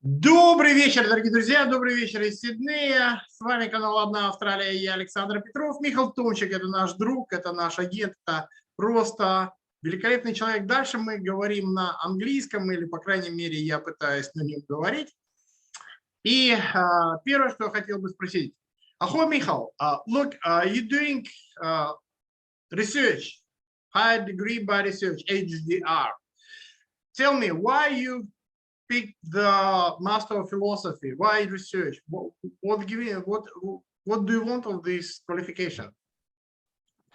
Добрый вечер, дорогие друзья, добрый вечер из Сиднея. С вами канал «Одной Австралии», я Александр Петров. Михал, это наш друг, это наш агент, это просто великолепный человек. Дальше мы говорим на английском, или, по крайней мере, я пытаюсь на нем говорить. И первое, что я хотел бы спросить. Ahoy, Михал, look, you're doing research, high degree by research, HDR. Tell me, why you pick the Master of Philosophy? Why research? What do you want of this qualification?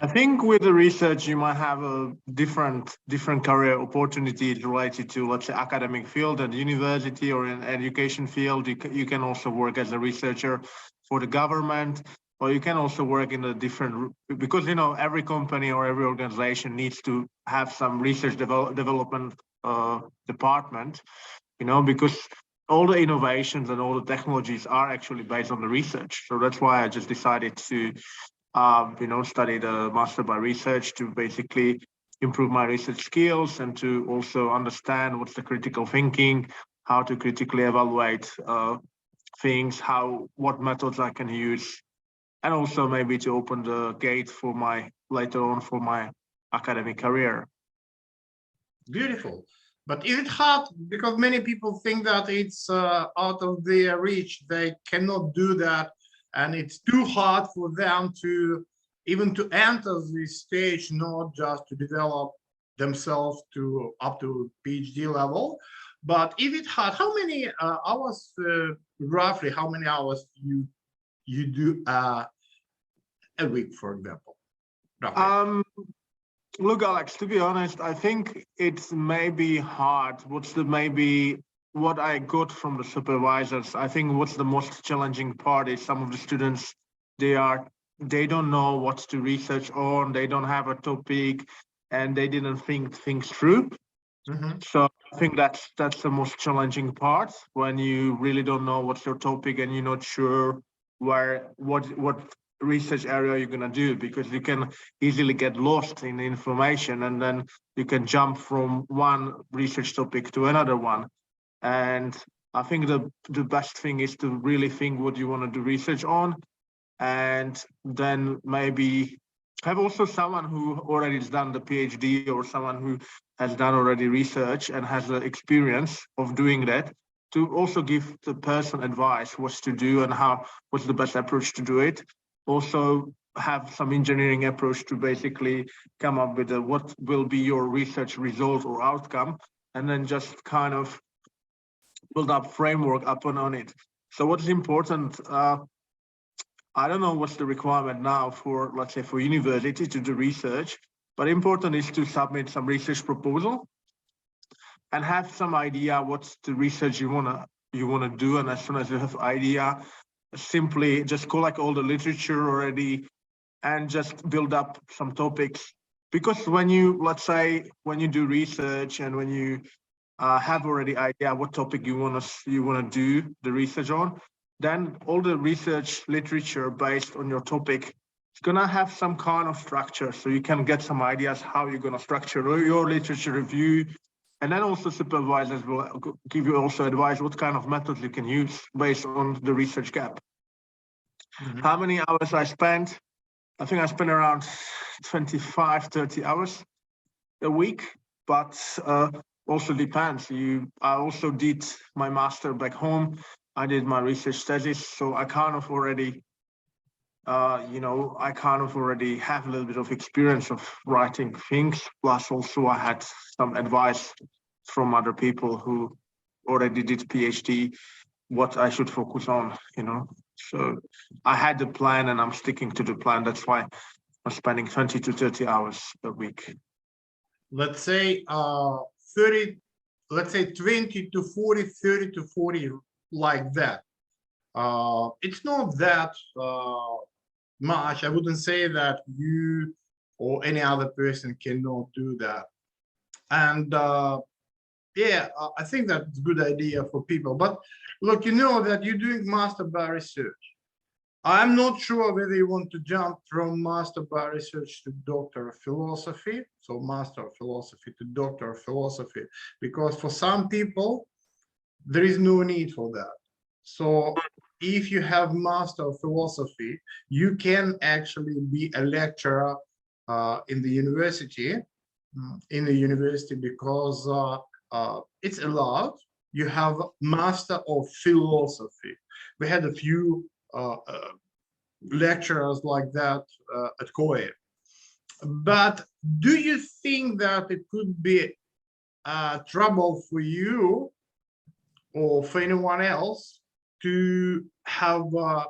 I think with the research, you might have a different career opportunities related to, let's say, academic field at university or in education field. You can also work as a researcher for the government, or you can also work in a different, because, you know, every company or every organization needs to have some research development department, you know, because all the innovations and all the technologies are actually based on the research. So that's why I just decided to, study the Master by Research to basically improve my research skills and to also understand what's the critical thinking, how to critically evaluate things, what methods I can use, and also maybe to open the gate for later on for my academic career. Beautiful. But is it hard? Because many people think that it's out of their reach. They cannot do that. And it's too hard for them to even to enter this stage, not just to develop themselves up to PhD level. But if it's hard, how many hours, roughly, how many hours you do a week, for example? Roughly? Look, Alex, to be honest, I think it's maybe hard. What I got from the supervisors, I think what's the most challenging part is some of the students, they don't know what to research on, they don't have a topic, and they didn't think things through. Mm-hmm. So I think that's the most challenging part, when you really don't know what's your topic and you're not sure what research area you're gonna do, because you can easily get lost in the information and then you can jump from one research topic to another one. And I think the best thing is to really think what you want to do research on, and then maybe have also someone who already has done the PhD or someone who has done already research and has the experience of doing that, to also give the person advice what to do and what's the best approach to do it. Also have some engineering approach to basically come up with what will be your research result or outcome, and then just kind of build up framework upon on it. So what's important, I don't know what's the requirement now for, let's say, for university to do research, but important is to submit some research proposal and have some idea what's the research you wanna do. And as soon as you have idea, simply just collect all the literature already and just build up some topics. Because when you do research and when you have already idea what topic you want to do the research on, then all the research literature based on your topic is gonna have some kind of structure, so you can get some ideas how you're gonna structure your literature review. And then also supervisors will give you also advice what kind of methods you can use based on the research gap. Mm-hmm. How many hours I spent? I think I spent around 25-30 hours a week, but also depends. I also did my master back home. I did my research thesis, so I kind of already, have a little bit of experience of writing things. Plus, also I had some advice from other people who already did PhD, what I should focus on, you know. So I had the plan, and I'm sticking to the plan. That's why I'm spending 20 to 30 hours a week. Let's say 20 to 40, 30 to 40, like that. It's not that much. I wouldn't say that you or any other person cannot do that. And I think that's a good idea for people. But look, you know that you're doing master by research. I'm not sure whether you want to jump from master by research to doctor of philosophy, so master of philosophy to doctor of philosophy, because for some people, there is no need for that. So if you have Master of Philosophy, you can actually be a lecturer in the university, because it's allowed. You have Master of Philosophy. We had a few lecturers like that at COE. But do you think that it could be trouble for you or for anyone else to have a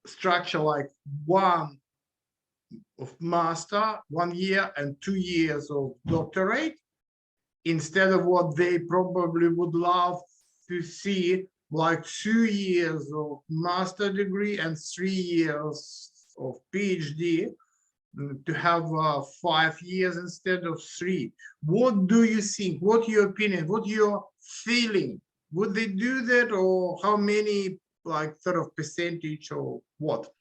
structure like 1 of master, 1 year, and 2 years of doctorate, instead of what they probably would love to see, like 2 years of master degree and 3 years of PhD, to have 5 years instead of 3? What do you think? What's your opinion? What your feeling? Would they do that, or how many, like, sort of percentage, or what?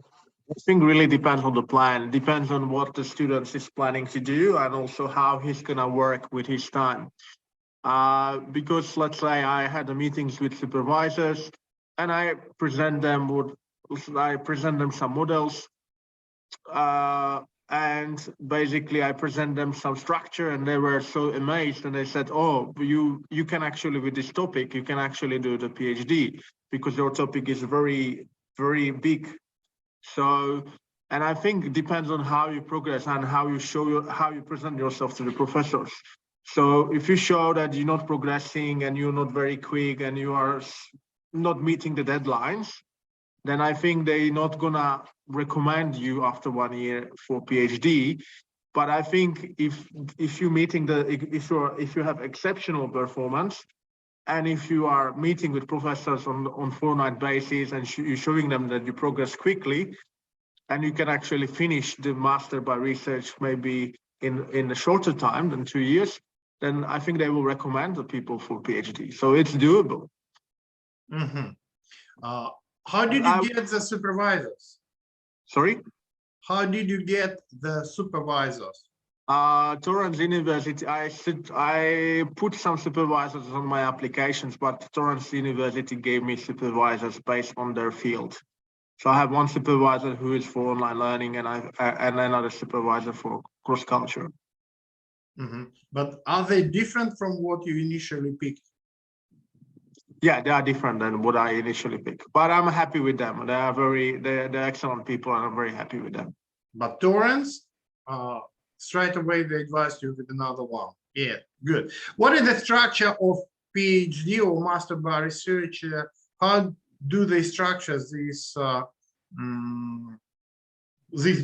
I think really depends on the plan, depends on what the student is planning to do, and also how he's gonna work with his time. Because let's say I had the meetings with supervisors and I present them some models, and basically I present them some structure, and they were so amazed, and they said, oh, you can actually, with this topic, you can actually do the PhD because your topic is very, very big. So, and I think it depends on how you progress and how you present yourself to the professors. So if you show that you're not progressing and you're not very quick and you are not meeting the deadlines, then I think they're not gonna recommend you after 1 year for PhD. But I think if you're meeting if you have exceptional performance, and if you are meeting with professors on fortnight basis and you're showing them that you progress quickly, and you can actually finish the master by research maybe in a shorter time than 2 years, then I think they will recommend the people for PhD. So it's doable. Mm-hmm. How did you get the supervisors? Sorry? How did you get the supervisors? Torrance University, I put some supervisors on my applications, but Torrance University gave me supervisors based on their field. So I have one supervisor who is for online learning, and another supervisor for cross-culture. Mm-hmm. But are they different from what you initially picked? Yeah, they are different than what I initially picked, but I'm happy with them. They're excellent people, and I'm very happy with them. But Torrance, straight away they advised you with another one. Yeah, good. What is the structure of PhD or master by research? How do they structure this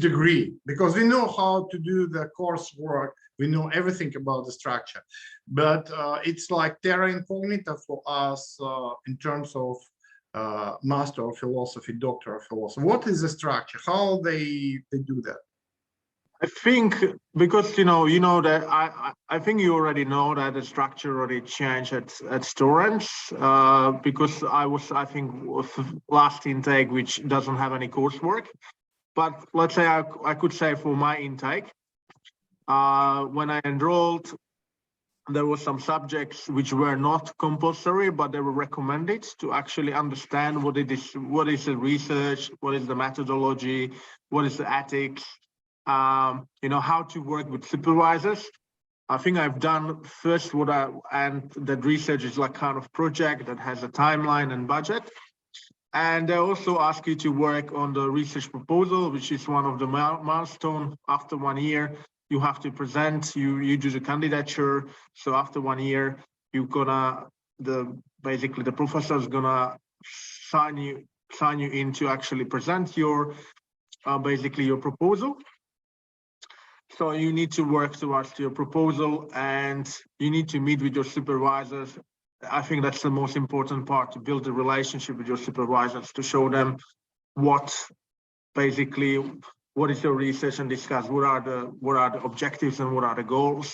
degree? Because we know how to do the coursework, we know everything about the structure, but it's like terra incognita for us in terms of master of philosophy, doctor of philosophy. What is the structure? How they do that? I think because you know that I think you already know that the structure already changed at Torrance, because I think last intake, which doesn't have any coursework. But let's say I could say for my intake, when I enrolled, there were some subjects which were not compulsory, but they were recommended to actually understand what is the research, what is the methodology, what is the ethics, how to work with supervisors. I think I've done first and that research is like kind of project that has a timeline and budget. And they also ask you to work on the research proposal, which is one of the milestones. After 1 year, you have to present, you do the candidature. So after 1 year, basically the professor is gonna sign you in to actually present your basically your proposal. So you need to work towards your proposal, and you need to meet with your supervisors. I think that's the most important part, to build a relationship with your supervisors, to show them what is your research, and discuss what are the objectives and what are the goals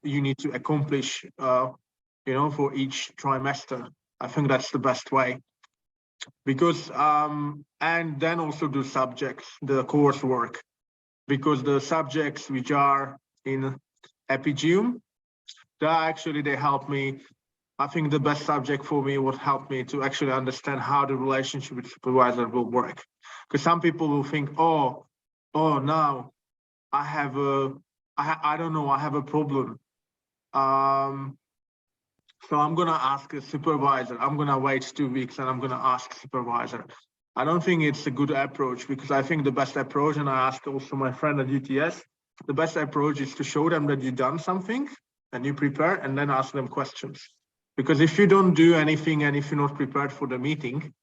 you need to accomplish for each trimester. I think that's the best way, because and then also do subjects, the coursework, because the subjects which are in Epigeum, They help me. I think the best subject for me would help me to actually understand how the relationship with supervisor will work. Because some people will think, oh, now I have I don't know, I have a problem. So I'm going to ask a supervisor. I'm going to wait 2 weeks and I'm going to ask supervisor. I don't think it's a good approach, because I think the best approach, and I asked also my friend at UTS, the best approach is to show them that you've done something and you prepare, and then ask them questions. Because if you don't do anything and if you're not prepared for the meeting,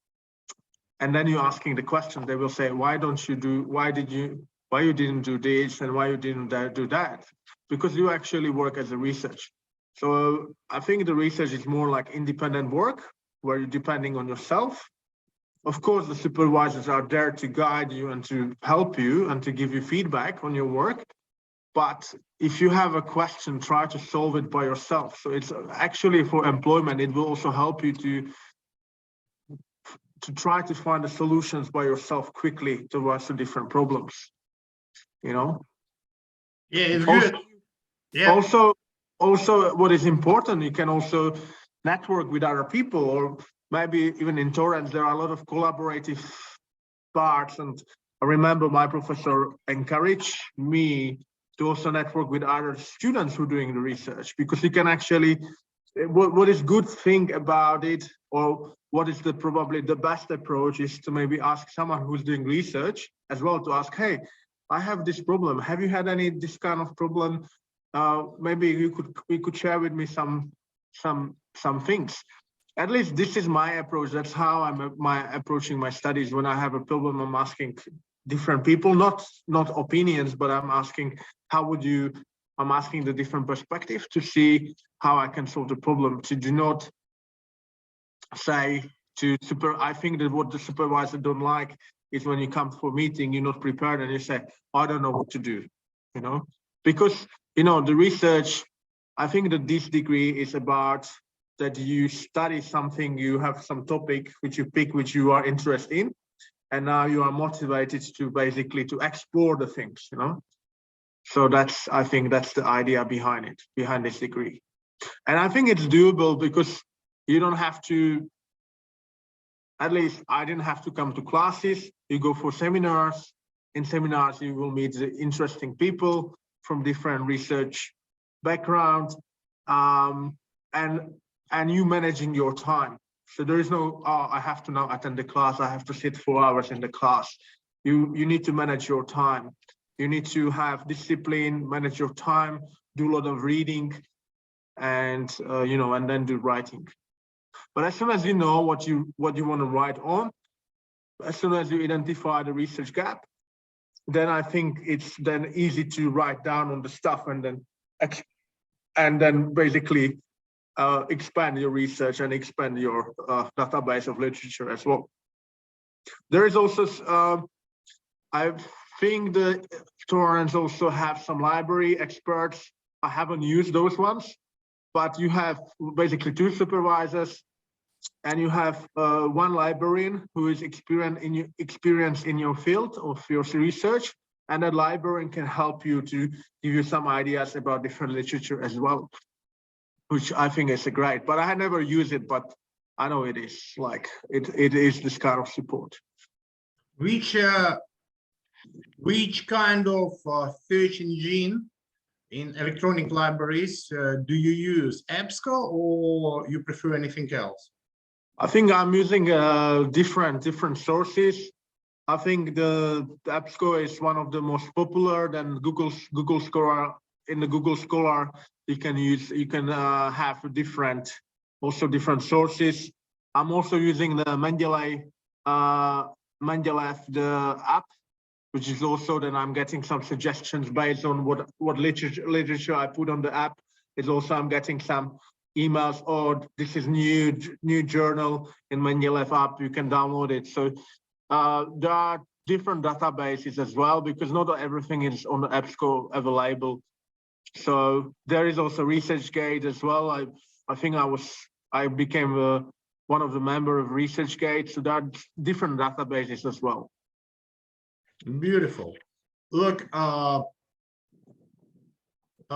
and then you're asking the question, they will say, why you didn't do this and why you didn't do that? Because you actually work as a research. So I think the research is more like independent work where you're depending on yourself. Of course, the supervisors are there to guide you and to help you and to give you feedback on your work. But if you have a question, try to solve it by yourself. So it's actually for employment, it will also help you to try to find the solutions by yourself quickly towards the different problems, you know? Yeah, it's good. Yeah. Also, what is important, you can also network with other people, or maybe even in Torrance, there are a lot of collaborative parts. And I remember my professor encouraged me to also network with other students who are doing the research, because you can actually, what is good thing about it, or what is probably the best approach, is to maybe ask someone who's doing research as well, to ask, hey, I have this problem. Have you had this kind of problem? Maybe you could share with me some things. At least this is my approach. That's how I'm approaching my studies. When I have a problem, I'm asking different people, not opinions, but I'm asking, I'm asking the different perspective to see how I can solve the problem. To do not say I think that what the supervisor don't like is when you come for a meeting, you're not prepared and you say, I don't know what to do, you know? Because, you know, the research, I think that this degree is about that you study something, you have some topic which you pick, which you are interested in, and now you are motivated to basically to explore the things, you know? So I think that's the idea behind it, behind this degree. And I think it's doable because you don't have to, at least I didn't have to come to classes. You go for seminars. In seminars, you will meet the interesting people from different research backgrounds, and you managing your time. So there is no, I have to now attend the class. I have to sit 4 hours in the class. You need to manage your time. You need to have discipline, manage your time, do a lot of reading, and you know, and then do writing. But as soon as you know what you want to write on, as soon as you identify the research gap, then I think it's then easy to write down on the stuff and then basically expand your research and expand your database of literature as well. There is also, I think the Torrance also have some library experts. I haven't used those ones, but you have basically 2 supervisors, and you have one librarian who is experienced in your field of your research, and that librarian can help you to give you some ideas about different literature as well, which I think is great. But I had never used it, but I know it is like it is this kind of support. Which kind of search engine in electronic libraries do you use? EBSCO, or you prefer anything else? I think I'm using different sources. I think the EBSCO is one of the most popular. Then Google Scholar. In the Google Scholar, you can have different sources. I'm also using the Mendeley the app, which is also then I'm getting some suggestions based on what literature I put on the app. It's also I'm getting some emails, or this is new journal in Mendeley app, you can download it. So there are different databases as well, because not everything is on the EBSCO available. So there is also ResearchGate as well. I think I became one of the members of ResearchGate. So there are different databases as well. Beautiful. Look,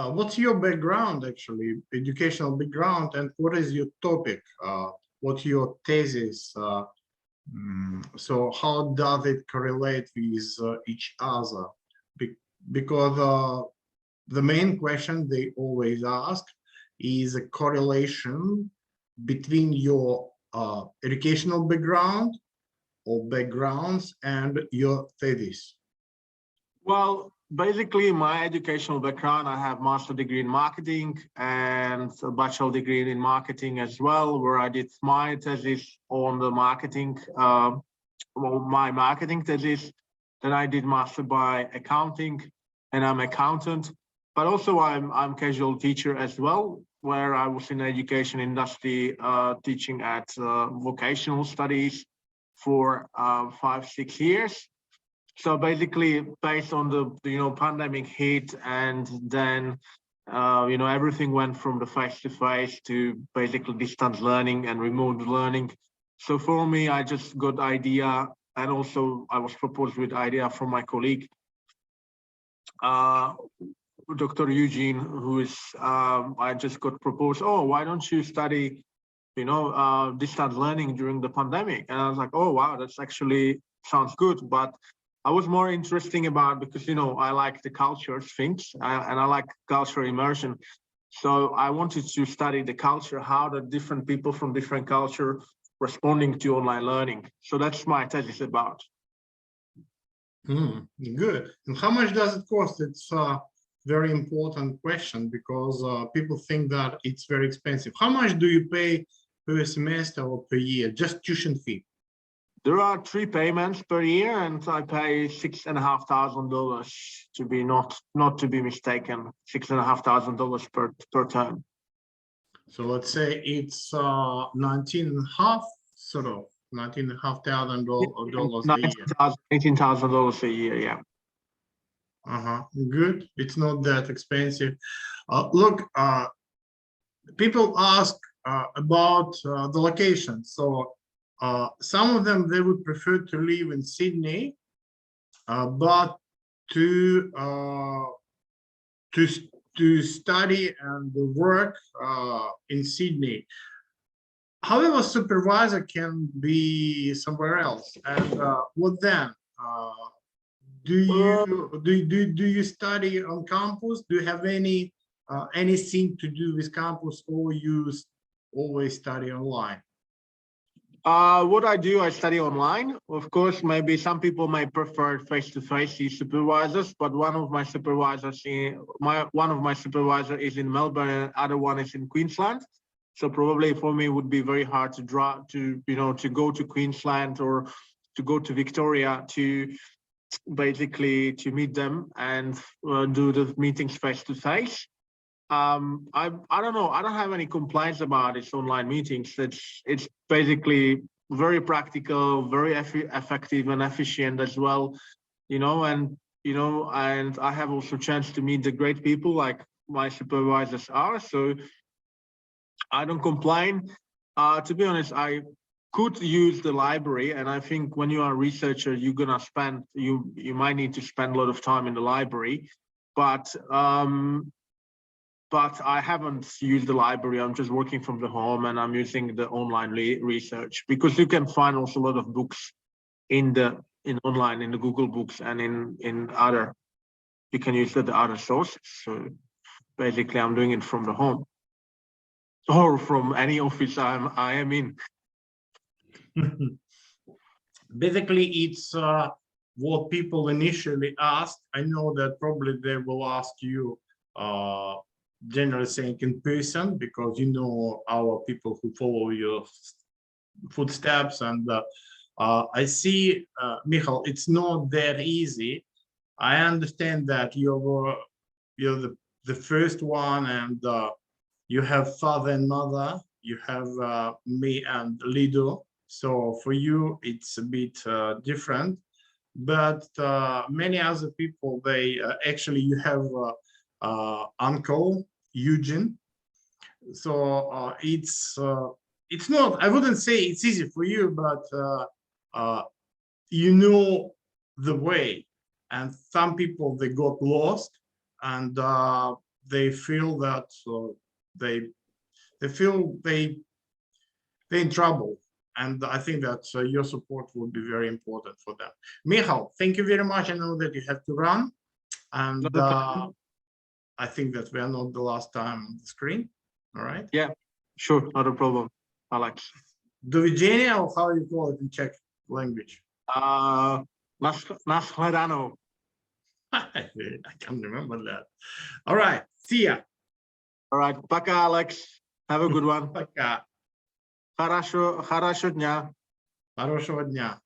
What's your background, actually, educational background, and what is your topic? What's your thesis? So how does it correlate with each other? Because the main question they always ask is a correlation between your educational background or backgrounds and your thesis. Well, basically, my educational background, I have master's degree in marketing and a bachelor degree in marketing as well, where I did my thesis on the marketing, my marketing thesis. Then I did master by accounting, and I'm accountant. But also, I'm casual teacher as well, where I was in the education industry, teaching at vocational studies for 5-6 years. So basically, based on the pandemic hit, and then everything went from the face-to-face to basically distance learning and remote learning. So for me, I just got idea, and also I was proposed with idea from my colleague, Dr. Eugene, who is I just got proposed. Oh, why don't you study, distance learning during the pandemic? And I was like, oh wow, that's actually sounds good, but I was more interesting about, because I like the culture things, and I like cultural immersion. So I wanted to study the culture, how the different people from different culture responding to online learning. So that's my thesis about. Good. And how much does it cost? It's a very important question, because people think that it's very expensive. How much do you pay per semester or per year? Just tuition fee? There are 3 payments per year, and I pay $6,500 to be not to be mistaken, $6,500 per term. So let's say it's $19,500, sort of $19,500 a year. $18,000 a year, yeah. Good. It's not that expensive. Look, people ask about the location. So some of them, they would prefer to live in Sydney, but to study and work in Sydney. However, supervisor can be somewhere else. And what then? Do you study on campus? Do you have anything to do with campus, or you always study online? What I do, I study online. Of course, maybe some people may prefer face-to-face supervisors, but one of my supervisors is in Melbourne, and other one is in Queensland. So probably for me, it would be very hard to go to Queensland or to go to Victoria to basically to meet them and do the meetings face-to-face. I don't know. I don't have any complaints about its online meetings. It's basically very practical, very effective and efficient as well, and I have also a chance to meet the great people like my supervisors are. So I don't complain. To be honest, I could use the library, and I think when you are a researcher, you're gonna spend you might need to spend a lot of time in the library, but I haven't used the library. I'm just working from the home, and I'm using the online research, because you can find also a lot of books online in the Google Books, and in other, you can use the other sources. So basically, I'm doing it from the home or from any office I am in. Basically, it's what people initially asked. I know that probably they will ask you generally saying in person, because our people who follow your footsteps, and I see, Mihal, it's not that easy. I understand that you're the first one, and you have father and mother, you have me and Lido, so for you it's a bit different, but many other people, they actually, you have uncle Eugene, so it's not, I wouldn't say it's easy for you, but the way, and some people, they got lost, and they feel that they feel they're in trouble. And I think that your support will be very important for them. Mihal, thank you very much. I know that you have to run. And I think that we are not the last time on the screen. All right. Yeah, sure. Not a problem, Alex. Do videnia, or how you call it in Czech language? Nashledanou. I can't remember that. All right. See ya. All right. Пока, Alex. Have a good one. Пока. Хорошего дня. Хорошего дня.